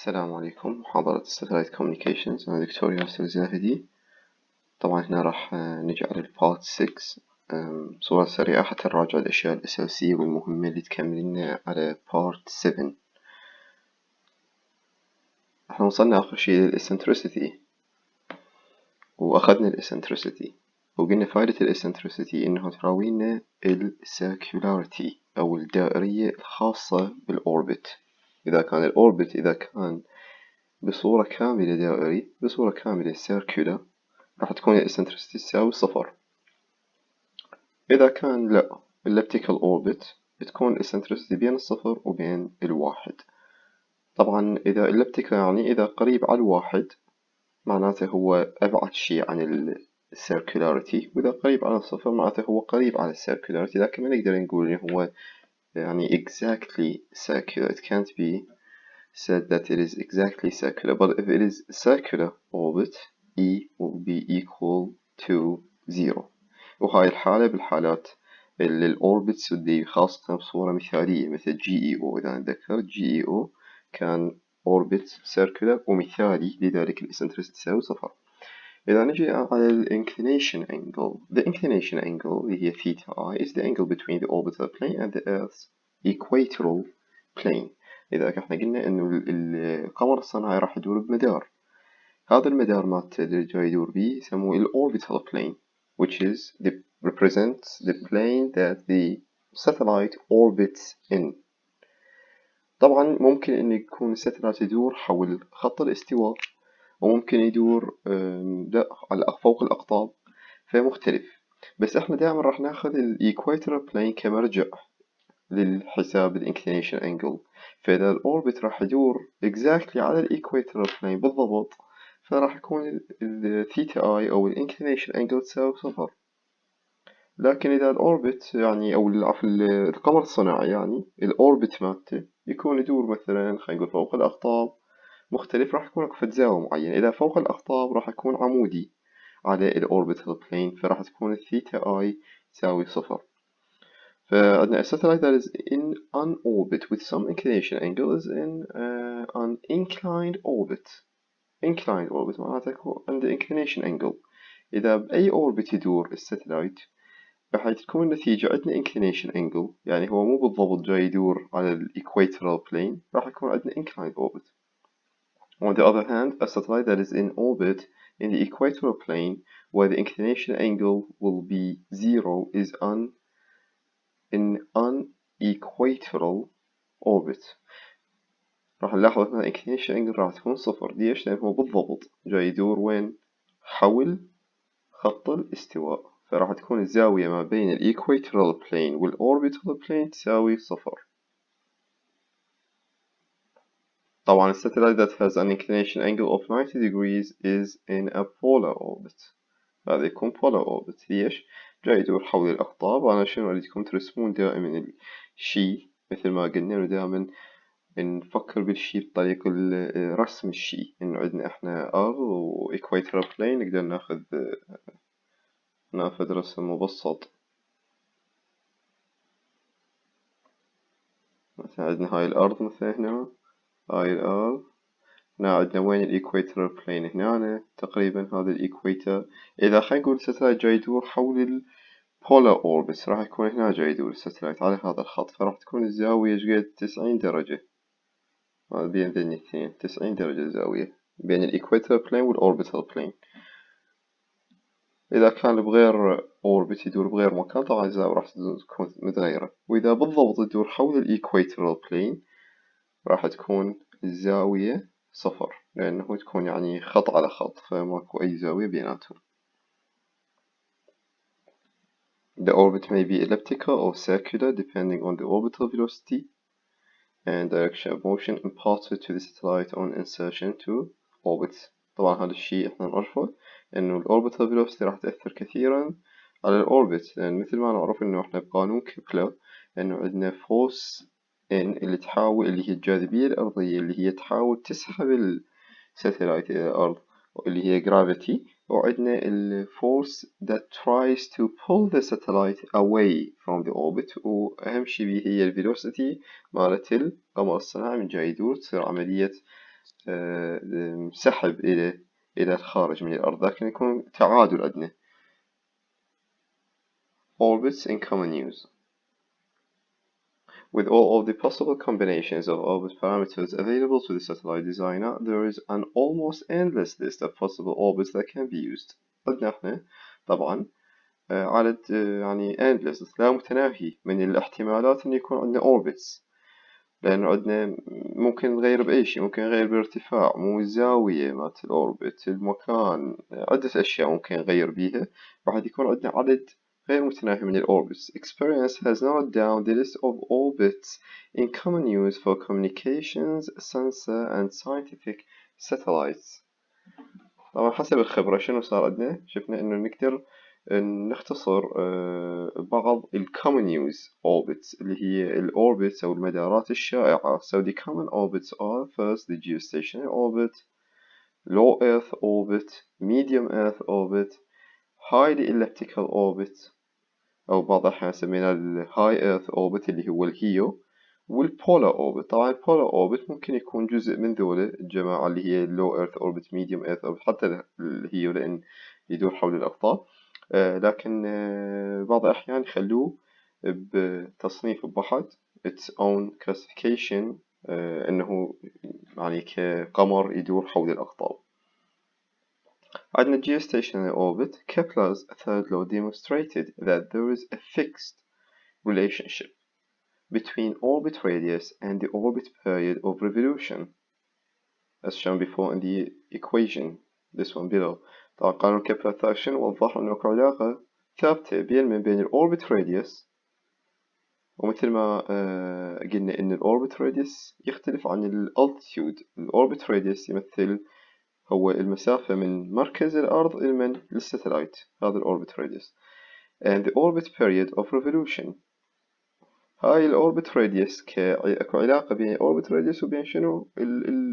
السلام عليكم. محاضرة Satellite Communications. أنا دكتور ياسر زاهدي. طبعا هنا راح نجي على البارت 6 بصورة سريعة حتى نراجع الأشياء الأساسية والمهمة اللي تكملنا على بارت 7. احنا وصلنا آخر شيء للإسنترسيتي وأخذنا الإسنترسيتي وقلنا فائدة الإسنترسيتي إنه تراوينا السيركولاريتي أو الدائرية الخاصة بالأوربت. إذا كان الأوربت كان بصورة كاملة دائري بصورة كاملة سيركولار راح تكون الإسنترسيتي تساوي 0. إذا كان لا elliptical orbit بتكون الإسنترسيتي بين 0 وبين 1. طبعا إذا elliptical يعني إذا قريب على 1 معناته هو أبعد شيء عن السيركولاريتي، وإذا قريب على 0 معناته هو قريب على السيركولاريتي، لكن ما نقدر نقول إنه هو يعني exactly circular. It can't be said that it is exactly circular, but if it is circular orbit E will be equal to 0. وهاي الحالة بالحالات اللي الأوربتس ودي خاصة بصورة مثالية مثل GEO. إذا نتذكر GEO كان أوربت circular ومثالي، لذلك الإسنترسيتي تساوي 0. إذا نجي على ال inclination angle, the inclination angle اللي هي theta I is the angle between the orbital plane and the Earth's equatorial plane. إذا احنا قلنا إنه القمر الصناعي راح يدور بمدار، هذا المدار مالته اللي جاي يدور بيه يسموه ال orbital plane, which represents the plane that the satellite orbits in. طبعا ممكن إن يكون الساتلايت يدور حول خط الاستواء، وممكن يدور على فوق الأقطاب، فمختلف. بس احنا دائما راح ناخذ ال equatorial plane كمرجع للحساب ال inclination angle. فإذا الأوربت راح يدور exactly على ال equatorial plane بالضبط، فراح يكون ال theta I أو ال inclination angle تساوي 0. لكن إذا الأوربت يعني أو القمر الصناعي يعني الأوربت مالته يكون يدور مثلا خلينا نقول فوق الأقطاب، مختلف، راح يكون اكو زاوية معينة. إذا فوق الأقطاب راح يكون عمودي على الأوربيتال بلين، فراح تكون الثيتا I تساوي 0. فعندنا a satellite that is in an orbit with some inclination angle is in an inclined orbit. inclined orbit معناته عنده inclination angle. إذا بأي orbit يدور الساتلايت راح تكون النتيجة عندنا inclination angle، يعني هو مو بالضبط جاي يدور على ال equatorial plane، راح يكون عندنا inclined orbit. On the other hand, a satellite that is in orbit in the equatorial plane where the inclination angle will be 0 is in unequatorial orbit. راح نلاحظ ان ال inclination angle راح تكون 0. ليش؟ لأنه هو بالضبط جاي يدور وين؟ حول خط الاستواء، فراح تكون الزاوية ما بين ال equatorial plane وال orbital plane تساوي 0. طبعا الساتلايت that has an inclination angle of 90 degrees is in a polar orbit. هذا يكون polar orbit. ليش؟ جاي يدور حول الأقطاب. أنا شنو أريدكم ترسمون دائما الشي مثل ما قلنا، إنه دائما نفكر بالشي بطريقة رسم الشي، إنه عندنا إحنا أرض و equatorial plane نقدر ناخذ رسم مبسط. مثلا عندنا هاي الأرض، مثلا هنا هاي الأرض، هنا عندنا وين الإيكويتر بلين، هنا تقريبا هذا الإيكويتر. إذا خلينا نقول الساتلايت جاي يدور حول البولار أوربت راح يكون هنا جاي يدور الساتلايت على هذا الخط، فراح تكون الزاوية شقد 90 درجة. هذا بين ذني الاثنين 90 درجة الزاوية بين الإيكويتر بلين والأوربيتال بلين. إذا كان بغير أوربت يدور بغير مكان طبعا الزاوية راح تكون متغيرة. وإذا بالضبط يدور حول الإيكويتر بلين راح تكون الزاوية 0، لأنه تكون يعني خط على خط، فماكو أي زاوية بيناتهم. The orbit may be elliptical or circular depending on the orbital velocity and direction of motion imparted to the satellite on insertion to orbit. طبعا هذا الشيء احنا نعرفه انه الأوربيتال velocity راح تأثر كثيرا على الأوربت، لأن مثل ما نعرف انه احنا بقانون كيبلر انه عندنا فورس ان اللي هي الجاذبية الأرضية اللي هي تحاول تسحب الساتلايت إلى الأرض، اللي هي gravity، وعندنا ال force that tries to pull the satellite away from the orbit، وأهم شي بيه هي ال velocity مالت القمر الصناعي من جاي يدور، تصير عملية سحب إلى الخارج من الأرض، لكن يكون تعادل عندنا. Orbits in common use. With all of the possible combinations of orbit parameters available to the satellite designer, there is an almost endless list of possible orbits that can be used. عندنا احنا طبعا عدد يعني endless لا متناهي من الاحتمالات أن يكون عندنا orbits، لأنه عندنا ممكن نغير بأي شيء، ممكن نغير بالارتفاع، مو الزاوية مالت الأوربت، المكان، عدة أشياء ممكن نغير بيها، بعد يكون عندنا عدد غير متناهي من الأوربتس. Experience has narrowed down the list of orbits in common use for communications, sensor and scientific satellites. طبعا حسب الخبرة شنو صار عندنا، شفنا إنه نقدر نختصر بعض ال common use orbits اللي هي ال orbits أو المدارات الشائعة. So the common orbits are first the geostationary orbit, low Earth orbit, medium Earth orbit, highly elliptical orbit أو بعض الأحيان نسميها ال high Earth orbit اللي هو الهيو، والبولار اوربت. طبعا البولار اوربت ممكن يكون جزء من ذولا الجماعة اللي هي اللو ايرث اوربت، ميديوم ايرث اوربت، حتى الهيو لأن يدور حول الأقطاب. لكن بعض الأحيان يخلوه بتصنيف بحد its own classification، أنه يعني كقمر يدور حول الأقطاب. عندنا geostationary orbit. Kepler's third law demonstrated that there is a fixed relationship between orbit radius and the orbit period of revolution, as shown before in the equation, this one below. طبعا قانون كيبلر الثاني وضح أنه أكو علاقة ثابتة بين الأوربت radius، ومثل ما قلنا إن الأوربت radius يختلف عن الالتيود. الأوربت radius يمثل هو المسافة من مركز الأرض إلى من للستلايت، هذا الأوربت radius. and the orbit period of revolution. هاي الأوربت راديوس أكو علاقة بين الأوربت راديوس وبين شنو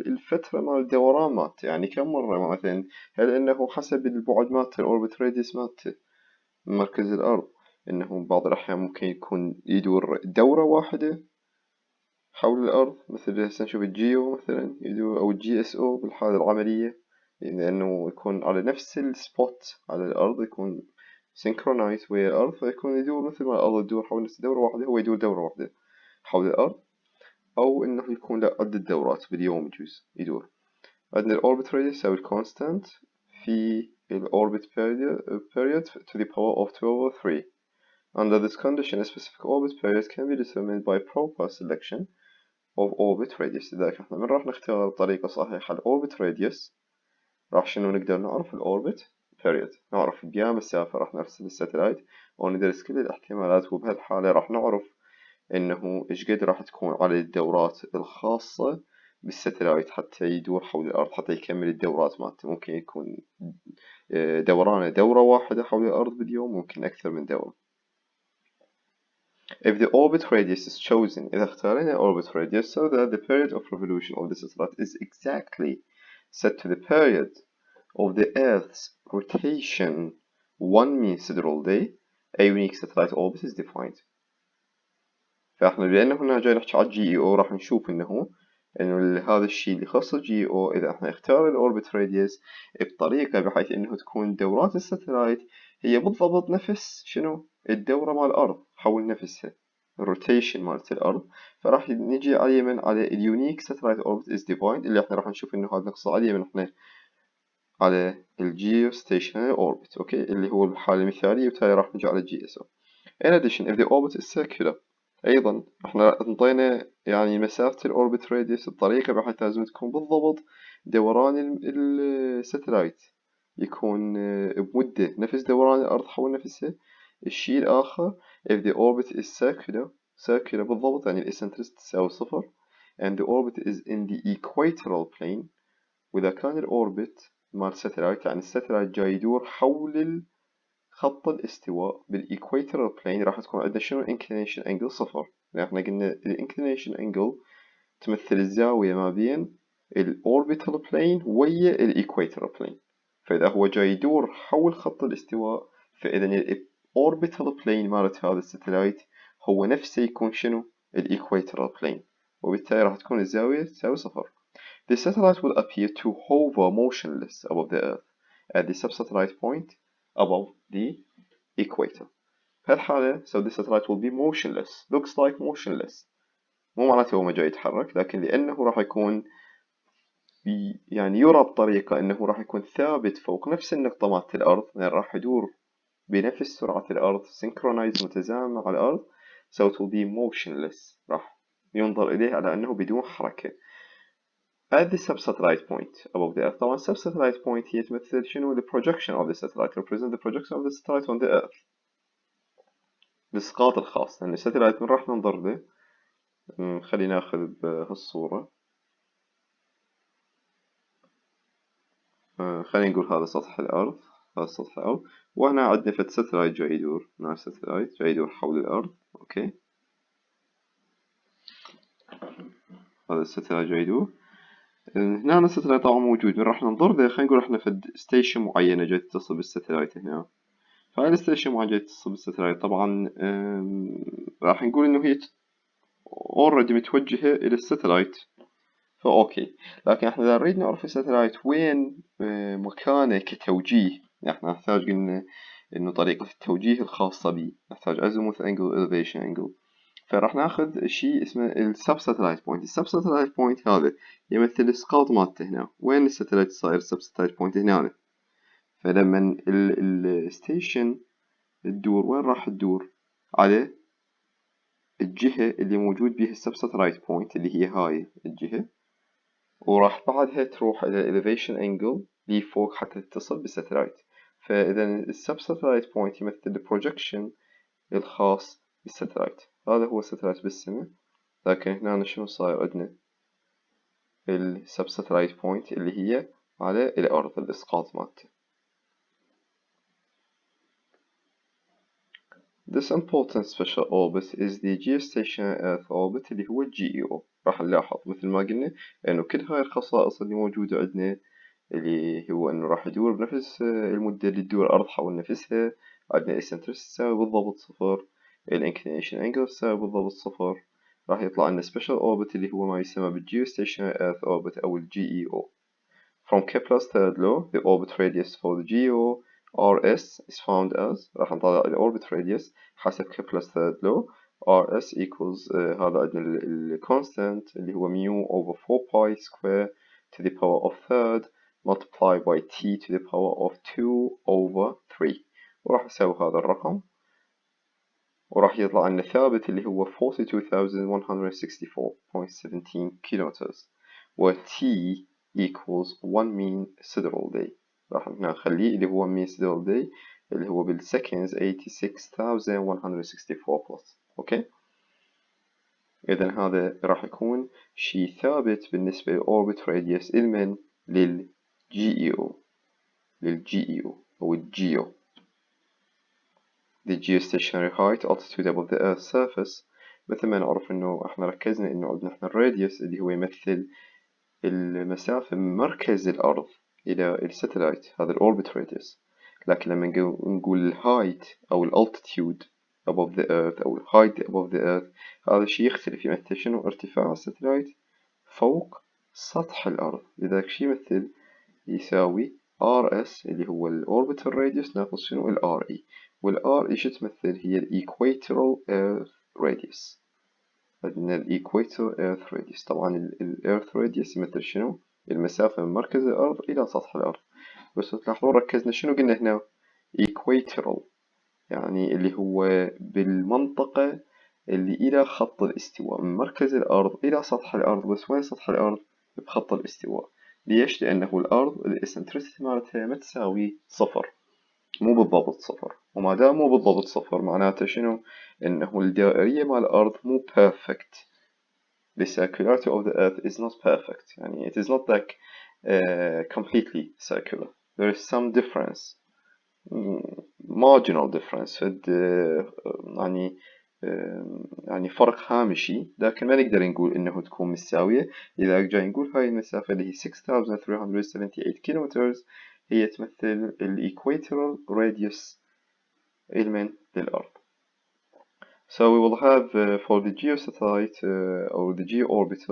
الفترة مال الدوران مالته، يعني كم مرة مثلا، هل إنه حسب البعد مالته الأوربت راديوس مالته من مركز الأرض، إنه بعض الأحيان ممكن يكون يدور دورة واحدة حول الأرض، مثل هسه نشوف الجيو مثلا يدور، أو الجي اس او بالحالة العملية، لأنه يكون على نفس السبوت على الأرض، يكون سينكرونايز ويا الأرض، فيكون يدور مثل ما الأرض تدور حول نفس دورة واحدة، هو يدور دورة واحدة حول الأرض، أو إنه يكون له عدة دورات باليوم يجوز يدور. عندنا الأوربت راديوس أو الكونستانت في الأوربت period to the power of 2/3. Under this condition, a specific orbit period can be determined by proper selection of orbit radius. لذلك احنا من راح نختار طريقة صحيحة الأوربت radius، راح شنو نقدر نعرف الأوربت period، نعرف بيا مسافة راح نرسل الساتلايت وندرس كل الاحتمالات، وبهالحالة راح نعرف إنه إيش قد راح تكون على الدورات الخاصة بالساتلايت حتى يدور حول الأرض، حتى يكمل الدورات مالته. ممكن يكون دورانه دورة واحدة حول الأرض باليوم، ممكن أكثر من دورة. If the orbit radius is chosen، إذا اختارنا orbit radius so that the period of revolution of the satellite is exactly set to the period of the Earth's rotation 1 mean sidereal day, a unique satellite orbit is defined. فاحنا لأنه هنا جاي نحكي على الجي او، راح نشوف إنه هذا الشيء اللي يخص الجي او، إذا احنا نختار الأوربت راديوس بطريقة بحيث إنه تكون دورات الساتلايت هي بالضبط نفس شنو الدورة مال الأرض حول نفسها، الروتيشن مالت الأرض، فراح نجي على من على اليونيك ساتلايت أوربت is defined، اللي احنا راح نشوف إنه هذا نقص عليه من احنا على الجيو ستيشنري أوربت، أوكي، اللي هو الحالة المثالية، وبالتالي راح نجي على الجي اس او. In addition, if the orbit is circular، أيضا احنا انطينا يعني مسافة الأوربت راديوس بطريقة بحيث لازم تكون بالضبط دوران الساتلايت يكون بمدة نفس دوران الأرض حول نفسها. الشيء الآخر if the orbit is circular بالضبط، يعني الإسنترست تساوي 0 and the orbit is in the equatorial plane، وإذا كان الأوربت مال الساتلايت يعني الساتلايت جاي يدور حول خط الاستواء بالإيكويتورال بلين، راح تكون عندنا شنو inclination angle 0، لأن احنا قلنا inclination angle تمثل الزاوية ما بين الأوربيتال بلين ويا الإيكويتورال بلين، فإذا هو جاي يدور حول خط الاستواء فإذا الأوربيتال بلين مالت هذا الساتلايت هو نفسه يكون شنو الإيكويتورال بلين، وبالتالي راح تكون الزاوية تساوي 0. the satellite will appear to hover motionless above the Earth at the subsatellite point above the equator. بهالحالة so the satellite will be motionless, looks like motionless. مو معناته هو ما جاي يتحرك، لكن لأنه راح يكون يعني يرى بطريقة أنه راح يكون ثابت فوق نفس النقطة مالت الأرض، يعني راح يدور بنفس سرعة الأرض synchronized متزامن مع الأرض so it will be motionless، راح ينظر إليه على أنه بدون حركة at the subsatellite point above the Earth. طبعا subsatellite point هي تمثل شنو the projection of the satellite, represent the projection of the satellite on the Earth، الإسقاط الخاص، لأن الساتلايت من راح ننظر له. خلينا ناخذ بهالصورة، خلينا نقول هذا سطح الأرض، هذا سطح الأرض، وهنا عندنا فد ساتلايت جاي يدور، هنا ساتلايت جاي يدور حول الأرض، أوكي، هذا الساتلايت جاي يدور. هنا الساتلايت طبعا موجود، من راح ننظر له خلينا نقول احنا فد ستيشن معينة جاي تتصل بالساتلايت هنا، فهذا الستيشن معين جاي تتصل بالساتلايت، طبعا راح نقول إنه هي already متوجهة إلى الساتلايت، فأوكي. لكن احنا إذا نريد نعرف الساتلايت وين مكانه كتوجيه، احنا نحتاج قلنا إنه طريقة التوجيه الخاصة بي نحتاج azimuth angle elevation angle، فراح ناخذ شيء اسمه السب ساتلايت بوينت. السب ساتلايت بوينت هذا يمثل السقاط مالته هنا، وين الساتلايت صاير السب ساتلايت بوينت هنا، فلما الستيشن تدور وين راح تدور على الجهة اللي موجود بيها السب ساتلايت بوينت اللي هي هاي الجهة، وراح بعدها تروح إلى elevation angle اللي فوق حتى تتصل بالساتلايت. فإذا السب ساتلايت بوينت يمثل البروجكشن الخاص بالساتلايت، هذا هو الساتلايت بالسماء. لكن هنا شنو صاير عندنا السب ساتلايت بوينت اللي هي على الأرض، الإسقاط مالته. This important special orbit is the geostationary Earth orbit اللي هو GEO. راح نلاحظ مثل ما قلنا إنه كل هاي الخصائص اللي موجودة عندنا، اللي هو إنه راح يدور بنفس المدة اللي تدور الأرض حول نفسها، عندنا eccentricity تساوي بالضبط صفر، inclination angle تساوي بالضبط صفر، راح يطلع لنا special orbit اللي هو ما يسمى بال geostationary Earth orbit أو ال GEO. From Kepler's third law, the orbit radius for the GEO RS is found as، راح نطلع ال orbit radius حسب Kepler's third law RS equals هذا عندنا ال constant اللي هو mu over 4 pi square to the power of third multiplied by t to the power of 2 over 3، وراح نساوي هذا الرقم وراح يطلع لنا ثابت اللي هو 42,164.17 كيلومتر، و t equals 1 mean sidereal day، راح نخليه اللي هو mean sidereal day اللي هو بالسكندز 86,164 بلس. اوكي، اذا هذا راح يكون شيء ثابت بالنسبة للأوربت راديوس المن للGEO أو الجيو. The geostationary height altitude above the Earth's surface، مثل ما نعرف إنه إحنا ركزنا إنه عندنا إحنا الراديوس اللي هو يمثل المسافة من مركز الأرض إلى الساتلايت، هذا الأوربت راديوس. لكن لما نقول الهايت أو الالتيتيود above the Earth أو الهايت above the Earth، هذا الشيء يختلف، يمثل شنو ارتفاع الساتلايت فوق سطح الأرض، لذلك شيء يمثل يساوي RS اللي هو الأوربيتال راديوس ناقص شنو RE، والR إيش تمثل؟ هي الإيكويتورال إيرث راديوس. عندنا الإيكويتورال إيرث راديوس، طبعا الإيرث راديوس يمثل شنو؟ المسافة من مركز الأرض إلى سطح الأرض. بس تلاحظون ركزنا شنو قلنا هنا؟ إيكويتورال، يعني اللي هو بالمنطقة اللي إلى خط الاستواء، من مركز الأرض إلى سطح الأرض. بس وين سطح الأرض؟ بخط الاستواء. ليش؟ لأنه الأرض الإسنتريسيتي مالتها ما تساوي صفر، مو بالضبط صفر، وما دام مو بالضبط صفر معناته شنو؟ إنه الدائرية مال الأرض مو perfect. The circularity of the Earth is not perfect، يعني it is not like completely circular. There is some difference, marginal difference، يعني فرق هامشي، لكن ما نقدر نقول إنه تكون متساوية. إذا جاي نقول هاي المسافة اللي هي 6378 كيلومتر هي تمثل الإيكويتورال راديوس المن للأرض. So we will have for the geosatellite or the geoorbit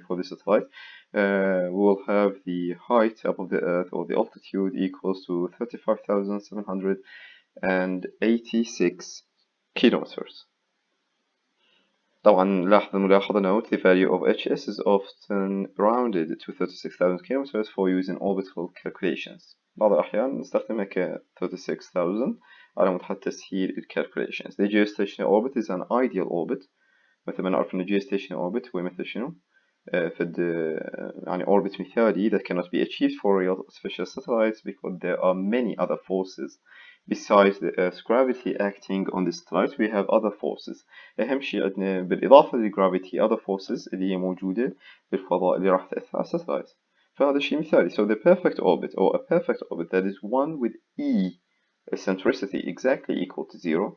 for the satellite, we will have the height above the Earth or the altitude equals to 35,786 kilometers. طبعا لاحظ ملاحظة note, the value of HS is often rounded to 36,000 kilometers for using orbital calculations. بعض الأحيان نستخدمها ك 36,000 على مود حتى تسهيل ال calculations. The geostationary orbit is an ideal orbit. مثل ما نعرف إن geostationary orbit هو مثل شنو؟ يعني orbit مثالي that cannot be achieved for real special satellites because there are many other forces besides the Earth's gravity acting on the satellite. We have other forces. أهم شيء عندنا بالإضافة للجرافيتي other forces اللي هي موجودة بالفضاء اللي راح تأثر على الساتلايت. فهذا شيء مثالي. So the perfect orbit or a perfect orbit that is one with eccentricity exactly equal to 0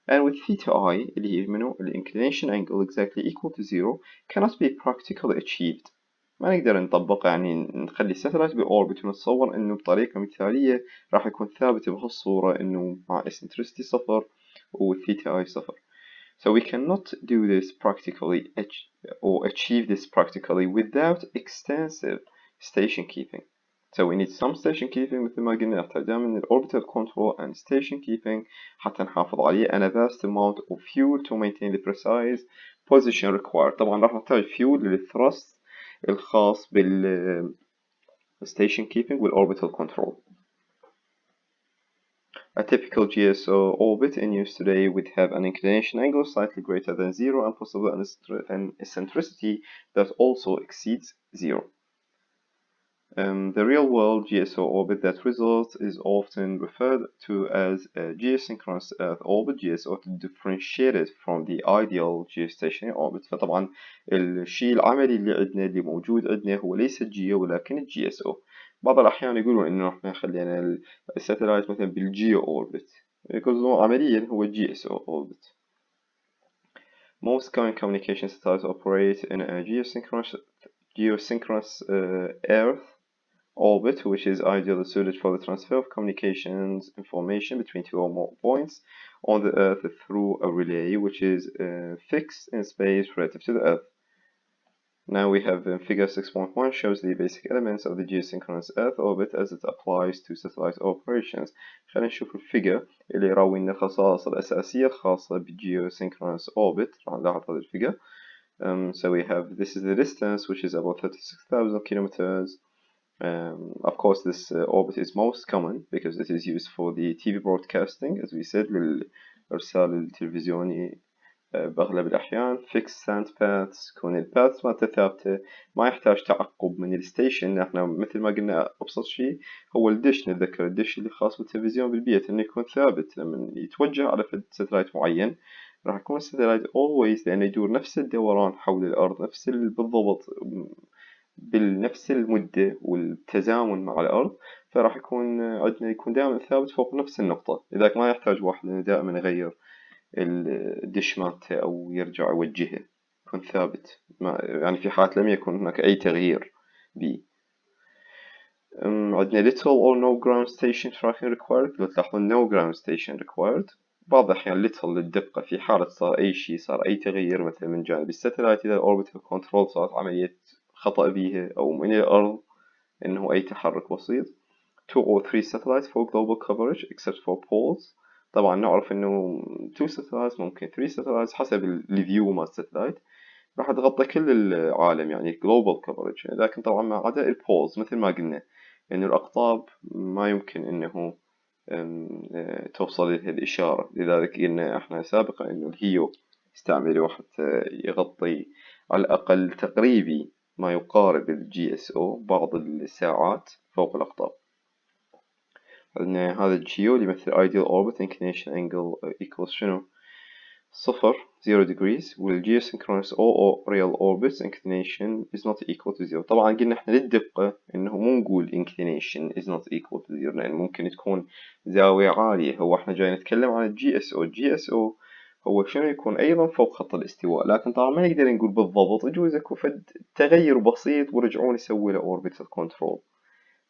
and with theta I اللي هي منو inclination angle exactly equal to 0 cannot be practically achieved. ما نقدر نطبق يعني نخلي الساتلايت بأوربت ونتصور إنه بطريقة مثالية راح يكون ثابت بهالصورة إنه مع eccentricity صفر وثيتا I صفر. So we cannot do this practically or achieve this practically without extensive station keeping. So we need some station keeping مثل ما قلنا نحتاج دائما orbital control and station keeping حتى نحافظ عليه and a vast amount of fuel to maintain the precise position required. طبعا راح نحتاج fuel للthrust الخاص بال station keeping والorbital control. A typical GSO orbit in use today would have an inclination angle slightly greater than 0 and possibly an eccentricity that also exceeds 0. The real-world GSO orbit that results is often referred to as a geosynchronous Earth orbit GSO to differentiate it from the ideal geostationary orbit. فطبعا الشيء العملي اللي عندنا اللي موجود عندنا هو ليس الجيو ولكن الجي اس او. بعض الأحيان يقولون إنه إحنا خلينا الساتلايت مثلا بالجيو orbit because عمليا هو جي اس او orbit. Most common communication satellites operate in a geosynchronous Earth orbit, which is ideally suited for the transfer of communications information between two or more points on the Earth through a relay, which is fixed in space relative to the Earth. Now we have figure 6.1 shows the basic elements of the geosynchronous Earth orbit as it applies to satellite operations. خلينا نشوف الفيجر اللي يراوينا الخصائص الأساسية الخاصة بالgeosynchronous orbit. راح نلاحظ هذا الفيجر. So we have, this is the distance, which is about 36,000 kilometers. Of course, this orbit is most common because it is used for the TV broadcasting, as we said, للإرسال التلفزيوني بأغلب الأحيان. fixed sand paths، كون الباث مالته ثابتة ما يحتاج تعقب من الستيشن. احنا مثل ما قلنا أبسط شيء هو الدش، نتذكر الدش اللي خاص بالتلفزيون بالبيت إنه يكون ثابت لما يتوجه على ساتلايت معين راح يكون الساتلايت always لأنه يدور نفس الدوران حول الأرض نفس بالضبط بنفس المدة والتزامن مع الأرض، فراح يكون عندنا يكون دائما ثابت فوق نفس النقطة. لذلك ما يحتاج واحد إنه دائما يغير الدش مالته أو يرجع يوجهه، يكون ثابت يعني في حالة لم يكن هناك أي تغيير به. عندنا little or no ground station tracking required. لو تلاحظون no ground station required. بعض الأحيان little للدقة في حالة صار أي شيء، صار أي تغيير مثلا من جانب الساتلايت إذا orbital control صارت عملية خطأ بيها أو من الأرض إنه أي تحرك بسيط. 2 or 3 satellites for global coverage except for poles. طبعا نعرف إنه 2 satellites ممكن 3 satellites حسب الفيو مال الساتلايت راح تغطي كل العالم يعني global coverage. لكن طبعا ما عدا البولز مثل ما قلنا إنه الأقطاب ما يمكن إنه توصل لها الإشارة. لذلك قلنا إحنا سابقا إنه الهيو استعملوه حتى يغطي على الأقل تقريبي ما يقارب الجي اس او بعض الساعات فوق الأقطاب. هذا الجيو اللي يمثل ideal orbit inclination angle equals شنو؟ 0 degrees والgeosynchronous or real orbits inclination is not equal to 0. طبعا قلنا احنا للدقة انه مو نقول inclination is not equal to 0 لان ممكن تكون زاوية عالية. هو احنا جاي نتكلم عن الجي اس او. الجي اس او هو شنو يكون ايضا فوق خط الاستواء، لكن طبعا ما نقدر نقول بالضبط، يجوز يكون فد تغير بسيط ورجعون يسوي له orbital control.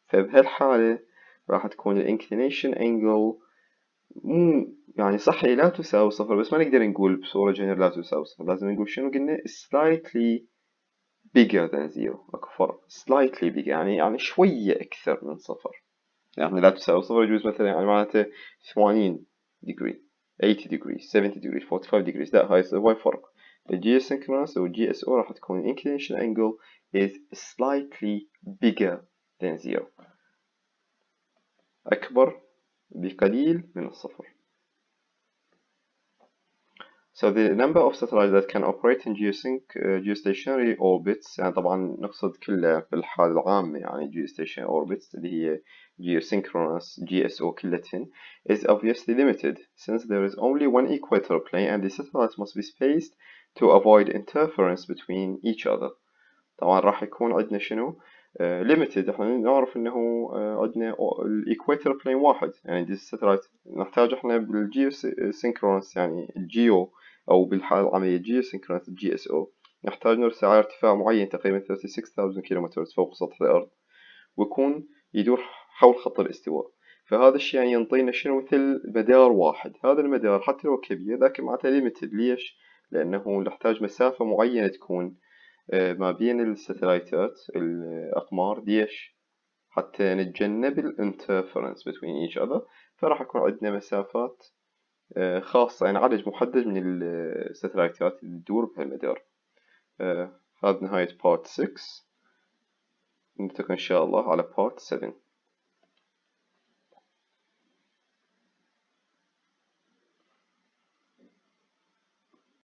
فبهالحالة راح تكون inclination angle مو يعني صح هي لا تساوي صفر، بس ما نقدر نقول بصورة جنرال لا تساوي صفر، لازم نقول شنو قلنا slightly bigger than zero. اكو فرق slightly bigger يعني شوية أكثر من صفر. يعني لا تساوي صفر يجوز مثلا يعني معناته 80 degree 80 degree 70 degree 45 degrees، لا هاي فرق. الجي synchronous أو الجي اس او راح تكون inclination angle is slightly bigger than zero، أكبر بقليل من الصفر. So the number of satellites that can operate in geostationary orbits، يعني طبعا نقصد كله بالحالة العامة يعني geostationary orbits اللي هي geosynchronous GSO كلتهن is obviously limited since there is only one equator plane and the satellites must be spaced to avoid interference between each other. طبعا راح يكون عندنا شنو limited. احنا نعرف انه عندنا الايكويتر بلين واحد، يعني دي الستلايت نحتاج احنا بالجيو سينكرونس يعني الجيو او بالحالة العملية جيو سينكرونس الجي اس او نحتاج نرسل على ارتفاع معين تقريبا 36,000 كيلومتر فوق سطح الارض، ويكون يدور حول خط الاستواء. فهذا الشيء يعني ينطينا شنو مثل مدار واحد. هذا المدار حتى لو كبير لكن معناته ليميتد. ليش؟ لأنه نحتاج مسافة معينة تكون ما بين الستلايتات الأقمار. ليش؟ حتى نتجنب الانترفرنس between each other. فراح يكون عندنا مسافات خاصة، يعني عدد محدد من الستلايتات اللي تدور بهالمدار. هذا نهاية part 6. نلتقي إن شاء الله على part 7.